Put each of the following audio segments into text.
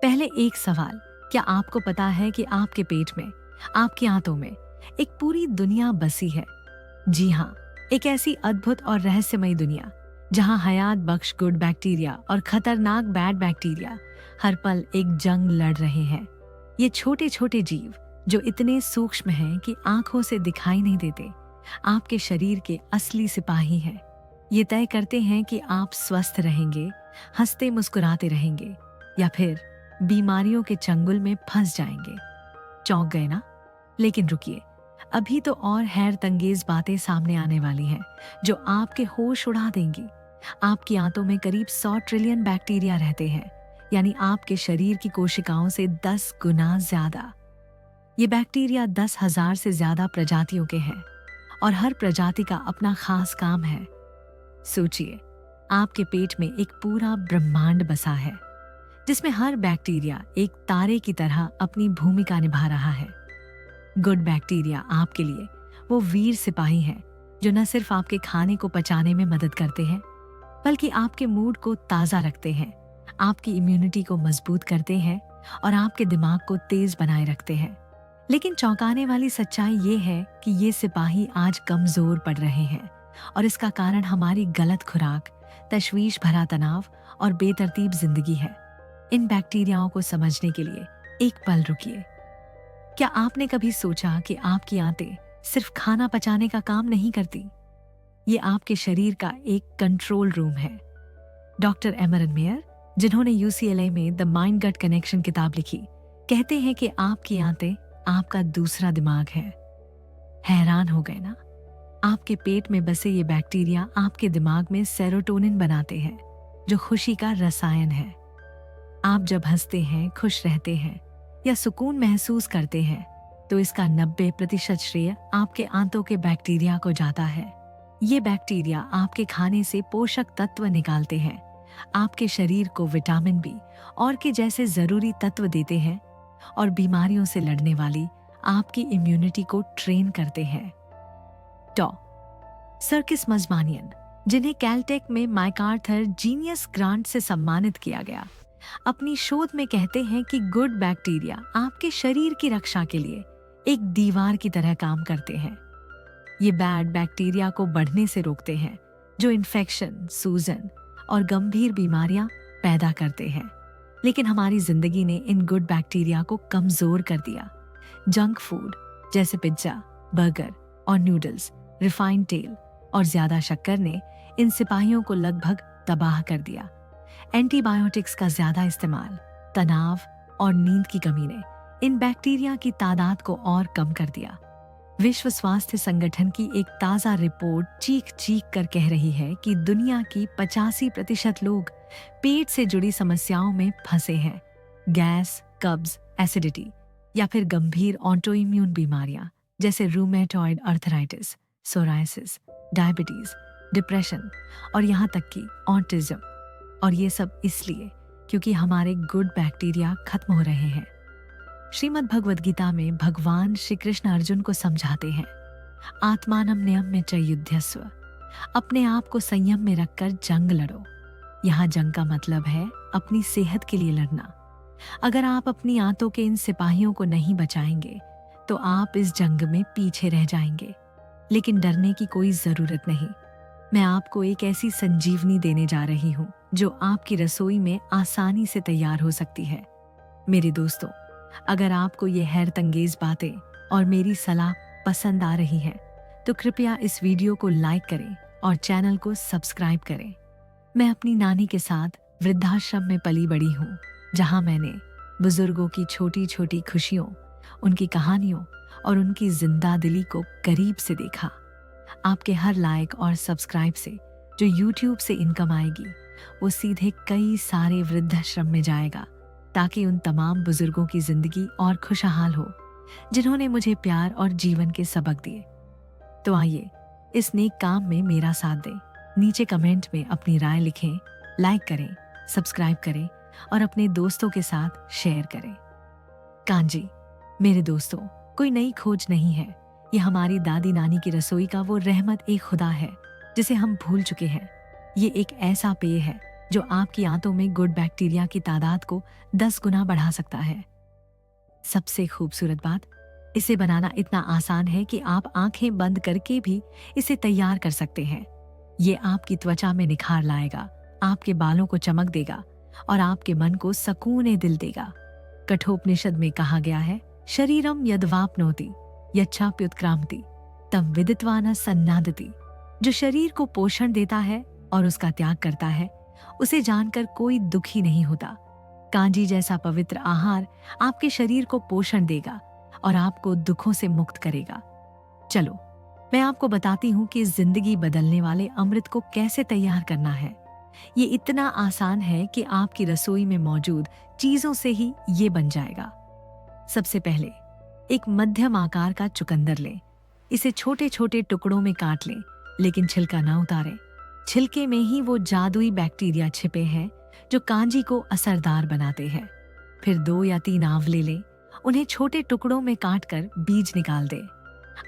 पहले एक सवाल, क्या आपको पता है कि आपके पेट में, आपकी आंतों में एक पूरी दुनिया बसी है? जी हाँ, एक ऐसी अद्भुत और रहस्यमयी दुनिया जहाँ हयात बख्श गुड बैक्टीरिया और खतरनाक बैड बैक्टीरिया हर पल एक जंग लड़ रहे हैं। ये छोटे छोटे जीव जो इतने सूक्ष्म हैं कि आंखों से दिखाई नहीं देते, आपके शरीर के असली सिपाही हैं। ये तय करते हैं कि आप स्वस्थ रहेंगे, हंसते मुस्कुराते रहेंगे, या फिर बीमारियों के चंगुल में फंस जाएंगे। चौंक गए ना? लेकिन रुकिए, अभी तो और हैरतंगेज बातें सामने आने वाली हैं जो आपके होश उड़ा देंगी। आपकी आंतों में करीब 100 ट्रिलियन बैक्टीरिया रहते हैं, यानी आपके शरीर की कोशिकाओं से 10 गुना ज्यादा। ये बैक्टीरिया 10,000 से ज्यादा प्रजातियों के हैं और हर प्रजाति का अपना खास काम है। सोचिए, आपके पेट में एक पूरा ब्रह्मांड बसा है जिसमें हर बैक्टीरिया एक तारे की तरह अपनी भूमिका निभा रहा है। गुड बैक्टीरिया आपके लिए वो वीर सिपाही हैं जो न सिर्फ आपके खाने को पचाने में मदद करते हैं, बल्कि आपके मूड को ताज़ा रखते हैं, आपकी इम्यूनिटी को मजबूत करते हैं और आपके दिमाग को तेज बनाए रखते हैं। लेकिन चौंकाने वाली सच्चाई ये है कि ये सिपाही आज कमजोर पड़ रहे हैं, और इसका कारण हमारी गलत खुराक, तशवीश भरा तनाव और बेतरतीब जिंदगी है। इन बैक्टीरियाओं को समझने के लिए एक पल रुकिए। क्या आपने कभी सोचा कि आपकी आंतें सिर्फ खाना पचाने का काम नहीं करती? ये आपके शरीर का एक कंट्रोल रूम है। डॉक्टर एमरन मेयर, जिन्होंने UCLA में द माइंड गट कनेक्शन किताब लिखी, कहते हैं कि आपकी आंतें आपका दूसरा दिमाग है। हैरान हो गए ना? आपके पेट में बसे ये बैक्टीरिया आपके दिमाग में सेरोटोनिन बनाते हैं, जो खुशी का रसायन है। आप जब हंसते हैं, खुश रहते हैं या सुकून महसूस करते हैं, तो इसका 90% श्रेय आपके आंतों के बैक्टीरिया को जाता है। ये बैक्टीरिया आपके खाने से पोषक तत्व निकालते हैं, आपके शरीर को विटामिन बी और के जैसे जरूरी तत्व देते हैं और बीमारियों से लड़ने वाली आपकी इम्यूनिटी को ट्रेन करते हैं। सर्किस मजमानियन, जिन्हें कैलटेक में मैकार्थर जीनियस ग्रांट से सम्मानित किया गया, अपनी शोध में कहते हैं कि गुड बैक्टीरिया आपके शरीर की रक्षा के लिए एक दीवार की तरह काम करते हैं। ये बैड बैक्टीरिया को बढ़ने से रोकते हैं, जो इन्फेक्शन, सूजन और गंभीर बीमारियां पैदा करते हैं। लेकिन हमारी जिंदगी ने इन गुड बैक्टीरिया को कमजोर कर दिया। जंक फूड जैसे पिज्जा, बर्गर और नूडल्स, रिफाइंड तेल और ज्यादा शक्कर ने इन सिपाहियों को लगभग तबाह कर दिया। एंटीबायोटिक्स का ज्यादा इस्तेमाल, तनाव और नींद की कमी ने इन बैक्टीरिया की तादाद को और कम कर दिया। विश्व स्वास्थ्य संगठन की एक ताज़ा रिपोर्ट चीख चीख कर कह रही है कि दुनिया की 85% लोग पेट से जुड़ी समस्याओं में फंसे हैं। गैस, कब्ज, एसिडिटी या फिर गंभीर ऑटोइम्यून बीमारियां जैसे rheumatoid arthritis, psoriasis, diabetes, depression और यहाँ तक कि ऑटिज्म। और ये सब इसलिए क्योंकि हमारे गुड बैक्टीरिया खत्म हो रहे हैं। श्रीमद् भगवद गीता में भगवान श्री कृष्ण अर्जुन को समझाते हैं, आत्मानम नियम्य च युध्यस्व, अपने आप को संयम में रखकर जंग लड़ो। यहाँ जंग का मतलब है अपनी सेहत के लिए लड़ना। अगर आप अपनी आंतों के इन सिपाहियों को नहीं बचाएंगे तो आप इस जंग में पीछे रह जाएंगे। लेकिन डरने की कोई जरूरत नहीं। मैं आपको एक ऐसी संजीवनी देने जा रही हूँ जो आपकी रसोई में आसानी से तैयार हो सकती है। मेरे दोस्तों, अगर आपको ये हैरतंगेज बातें और मेरी सलाह पसंद आ रही है तो कृपया इस वीडियो को लाइक करें और चैनल को सब्सक्राइब करें। मैं अपनी नानी के साथ वृद्धाश्रम में पली बड़ी हूँ, जहाँ मैंने बुजुर्गों की छोटी छोटी खुशियों, उनकी कहानियों और उनकी जिंदा दिली को करीब से देखा। आपके हर लाइक और सब्सक्राइब से जो YouTube से इनकम आएगी, वो सीधे कई सारे वृद्धाश्रम में जाएगा, ताकि उन तमाम बुजुर्गों की जिंदगी और खुशहाल हो जिन्होंने मुझे प्यार और जीवन के सबक दिए। तो आइए इस नेक काम में मेरा साथ दें। नीचे कमेंट में अपनी राय लिखें, लाइक करें, सब्सक्राइब करें और अपने दोस्तों के साथ शेयर करें। कांजी, मेरे दोस्तों, कोई नई खोज नहीं है। ये हमारी दादी नानी की रसोई का वो रहमत ए खुदा है जिसे हम भूल चुके हैं। ये एक ऐसा पेय है जो आपकी आंतों में गुड बैक्टीरिया की तादाद को 10 गुना बढ़ा सकता है। सबसे खूबसूरत बात, इसे बनाना इतना आसान है कि आप आंखें बंद करके भी इसे तैयार कर सकते हैं। ये आपकी त्वचा में निखार लाएगा, आपके बालों को चमक देगा और आपके मन को सकून दिल देगा। कठोपनिषद में कहा गया है, शरीरम यद्वाप्नोति यच्छाप्युत्क्रामति तम विदित्वा न सन्नादति। जो शरीर को पोषण देता है और उसका त्याग करता है, उसे जानकर कोई दुखी नहीं होता। कांजी जैसा पवित्र आहार आपके शरीर को पोषण देगा और आपको दुखों से मुक्त करेगा। चलो, मैं आपको बताती हूँ कि जिंदगी बदलने वाले अमृत को कैसे तैयार करना है। ये इतना आसान है कि आपकी रसोई में मौजूद चीजों से ही ये बन जाएगा। सबसे पहले एक मध्यम आकार का चुकंदर लें। इसे छोटे छोटे टुकड़ों में काट लें, लेकिन छिलका ना उतारें। छिलके में ही वो जादुई बैक्टीरिया छिपे हैं जो कांजी को असरदार बनाते हैं। फिर 2 या 3 आंवले लें, उन्हें छोटे टुकड़ों में काटकर बीज निकाल दें।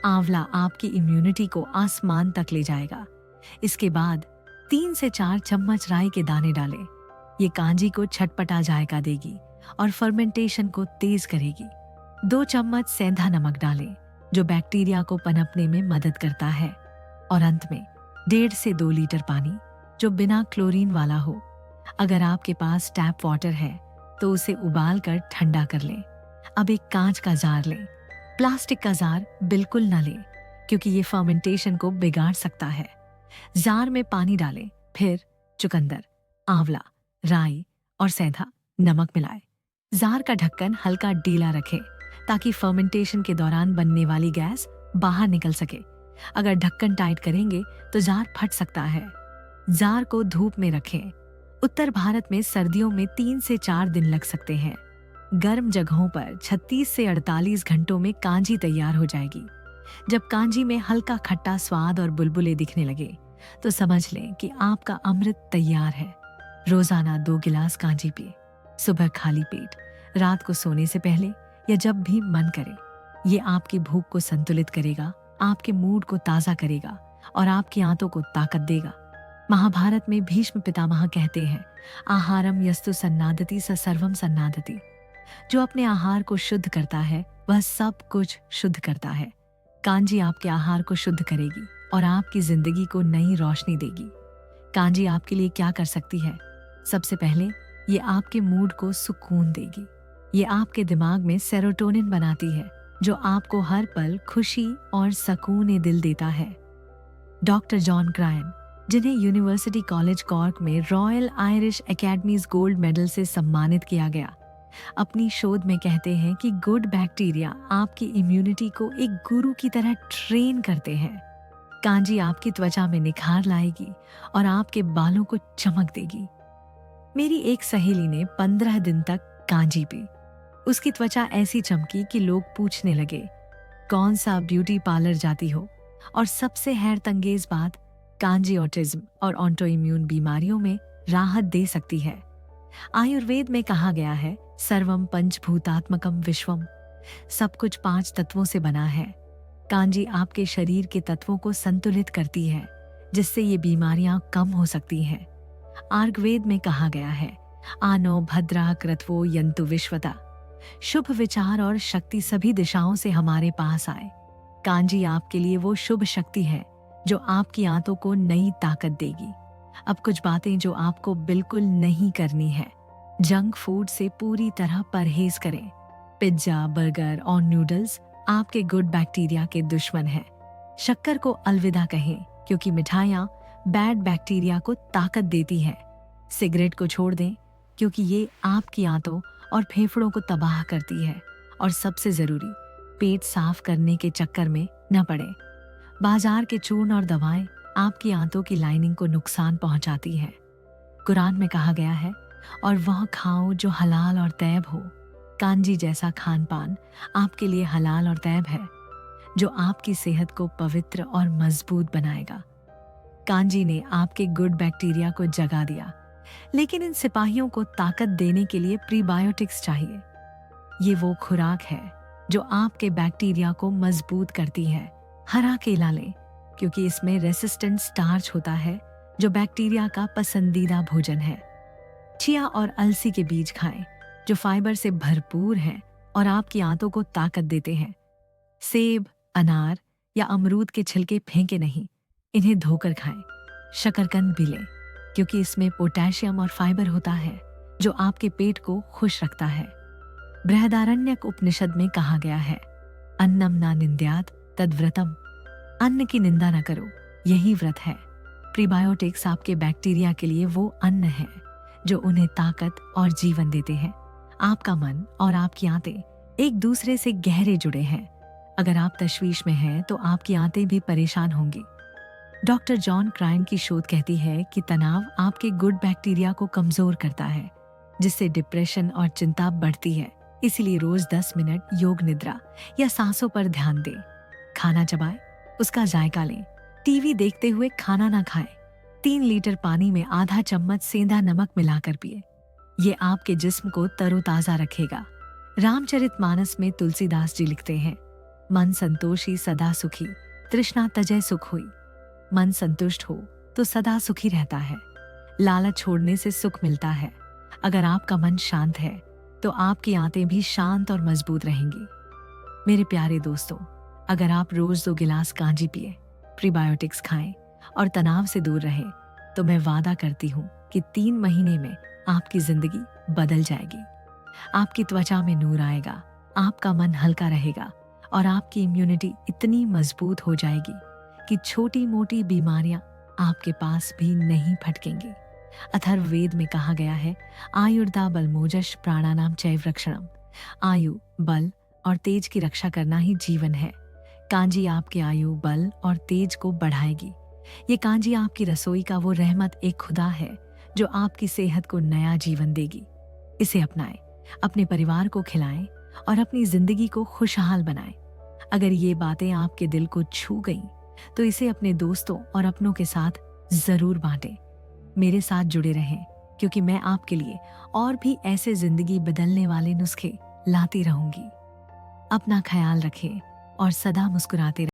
आंवला आपकी इम्यूनिटी को आसमान तक ले जाएगा। इसके बाद 3 से 4 चम्मच राई के दाने डालें। ये कांजी को छटपटा जायका देगी और फर्मेंटेशन को तेज करेगी। 2 चम्मच सेंधा नमक डालें, जो बैक्टीरिया को पनपने में मदद करता है। और अंत में 1.5 से 2 लीटर पानी, जो बिना क्लोरीन वाला हो। अगर आपके पास टैप वाटर है तो उसे उबाल कर ठंडा कर लें। अब एक कांच का जार लें। प्लास्टिक का जार बिल्कुल न लें, क्योंकि ये फर्मेंटेशन को बिगाड़ सकता है। जार में पानी डालें, फिर चुकंदर, आंवला, राई और सेंधा नमक मिलाएं। जार का ढक्कन हल्का ढीला रखें ताकि फर्मेंटेशन के दौरान बनने वाली गैस बाहर निकल सके। अगर ढक्कन टाइट करेंगे तो जार फट सकता है। जार को धूप में रखें। उत्तर भारत में सर्दियों में 3 से 4 दिन लग सकते हैं। गर्म जगहों पर 36 से 48 घंटों में कांजी तैयार हो जाएगी। जब कांजी में हल्का खट्टा स्वाद और बुलबुले दिखने लगे तो समझ लें कि आपका अमृत तैयार है। रोजाना 2 गिलास कांजी पिए, सुबह खाली पेट, रात को सोने से पहले या जब भी मन करे। ये आपकी भूख को संतुलित करेगा, आपके मूड को ताजा करेगा और आपकी आंतों को ताकत देगा। महाभारत में भीष्म पितामह कहते हैं, आहारम यस्तु सन्नादति स सर्वम सन्नादति। जो अपने आहार को शुद्ध करता है वह सब कुछ शुद्ध करता है। कांजी आपके आहार को शुद्ध करेगी और आपकी जिंदगी को नई रोशनी देगी। कांजी आपके लिए क्या कर सकती है? सबसे पहले ये आपके मूड को सुकून देगी। ये आपके दिमाग में सेरोटोनिन बनाती है, जो आपको हर पल खुशी और सकून दिल देता है। डॉक्टर जॉन क्रायन, जिन्हें यूनिवर्सिटी कॉलेज कॉर्क में royal Irish academies gold medal से सम्मानित किया गया, अपनी शोध में कहते हैं कि गुड बैक्टीरिया आपकी इम्यूनिटी को एक गुरु की तरह ट्रेन करते हैं। कांजी आपकी त्वचा में निखार लाएगी और आपके बालों को चमक देगी। मेरी एक सहेली ने 15 दिन तक कांजी पी। उसकी त्वचा ऐसी चमकी कि लोग पूछने लगे, कौन सा ब्यूटी पार्लर जाती हो? और सबसे हैरतअंगेज बात, कांजी ऑटिज्म और ऑटो इम्यून बीमारियों में राहत दे सकती है। आयुर्वेद में कहा गया है, सर्वम पंचभूतात्मकम विश्वम। सब कुछ 5 तत्वों से बना है। कांजी आपके शरीर के तत्वों को संतुलित करती है, जिससे ये बीमारियां कम हो सकती हैं। आयुर्वेद में कहा गया है, आनो भद्रा क्रत्वो यंतु विश्वता। शुभ विचार और शक्ति सभी दिशाओं से हमारे पास आए। कांजी आपके लिए वो शुभ शक्ति है जो आपकी आंतों को नई ताकत देगी। अब कुछ बातें जो आपको बिल्कुल नहीं करनी है। जंक फूड से पूरी तरह परहेज करें। पिज्जा, बर्गर और नूडल्स आपके गुड बैक्टीरिया के दुश्मन हैं। शक्कर को अलविदा कहें, क्योंकि मिठाइयाँ बैड बैक्टीरिया को ताकत देती हैं। सिगरेट को छोड़ दें, क्योंकि ये आपकी आंतों और फेफड़ों को तबाह करती है। और सबसे जरूरी, पेट साफ करने के चक्कर में न पड़े। बाजार के चूर्ण और दवाएं आपकी आंतों की लाइनिंग को नुकसान पहुंचाती है। कुरान में कहा गया है, और वह खाओ जो हलाल और तैब हो। कांजी जैसा खान पान आपके लिए हलाल और तैब है, जो आपकी सेहत को पवित्र और मजबूत बनाएगा। कांजी ने आपके गुड बैक्टीरिया को जगा दिया, लेकिन इन सिपाहियों को ताकत देने के लिए प्रीबायोटिक्स चाहिए। ये वो खुराक है जो आपके बैक्टीरिया को मजबूत करती है। हरा केला लें, क्योंकि इसमें रेसिस्टेंट स्टार्च होता है, जो बैक्टीरिया का पसंदीदा भोजन है। चिया और अलसी के बीज खाएं, जो फाइबर से भरपूर हैं और आपकी आंतों को ताकत देते हैं। सेब, अनार या अमरूद के छिलके फेंके नहीं, इन्हें धोकर खाएं। शकरकंद भी लें, क्योंकि इसमें पोटेशियम और फाइबर होता है जो आपके पेट को खुश रखता है। बृहदारण्यक उपनिषद में कहा गया है, अन्नम ना निंद्यात तद्व्रतम। अन्न की निंदा न करो, यही व्रत है। प्रीबायोटिक्स आपके बैक्टीरिया के लिए वो अन्न है जो उन्हें ताकत और जीवन देते हैं। आपका मन और आपकी आंतें एक दूसरे से गहरे जुड़े हैं। अगर आप तशवीश में हैं तो आपकी आंतें भी परेशान होंगी। डॉक्टर जॉन क्राइन की शोध कहती है कि तनाव आपके गुड बैक्टीरिया को कमजोर करता है, जिससे डिप्रेशन और चिंता बढ़ती है। इसीलिए रोज 10 मिनट योग निद्रा या सांसों पर ध्यान दें। खाना चबाएं, उसका जायका लें। टीवी देखते हुए खाना ना खाएं। 3 लीटर पानी में आधा चम्मच सेंधा नमक मिलाकर पिए। ये आपके जिस्म को तरोताजा रखेगा। रामचरितमानस में तुलसीदास जी लिखते हैं, मन संतोषी सदा सुखी, तृष्णा तजय सुख हुई। मन संतुष्ट हो तो सदा सुखी रहता है। लालच छोड़ने से सुख मिलता है। अगर आपका मन शांत है तो आपकी आंतें भी शांत और मजबूत रहेंगी। मेरे प्यारे दोस्तों, अगर आप रोज 2 गिलास कांजी पिए, प्रीबायोटिक्स खाएं और तनाव से दूर रहें, तो मैं वादा करती हूँ कि 3 महीने में आपकी जिंदगी बदल जाएगी। आपकी त्वचा में नूर आएगा, आपका मन हल्का रहेगा और आपकी इम्यूनिटी इतनी मजबूत हो जाएगी कि छोटी मोटी बीमारियां आपके पास भी नहीं फटकेंगी। अथर्ववेद में कहा गया है, आयुर्दा बलमोजश प्राणानाम चैव रक्षणम। आयु, बल और तेज की रक्षा करना ही जीवन है। कांजी आपके आयु, बल और तेज को बढ़ाएगी। ये कांजी आपकी रसोई का वो रहमत एक खुदा है जो आपकी सेहत को नया जीवन देगी। इसे अपनाएं, अपने परिवार को खिलाएं और अपनी जिंदगी को खुशहाल बनाएं। अगर ये बातें आपके दिल को छू गईं, तो इसे अपने दोस्तों और अपनों के साथ जरूर बांटें। मेरे साथ जुड़े रहें, क्योंकि मैं आपके लिए और भी ऐसे जिंदगी बदलने वाले नुस्खे लाती रहूंगी। अपना ख्याल रखें और सदा मुस्कुराते रहें।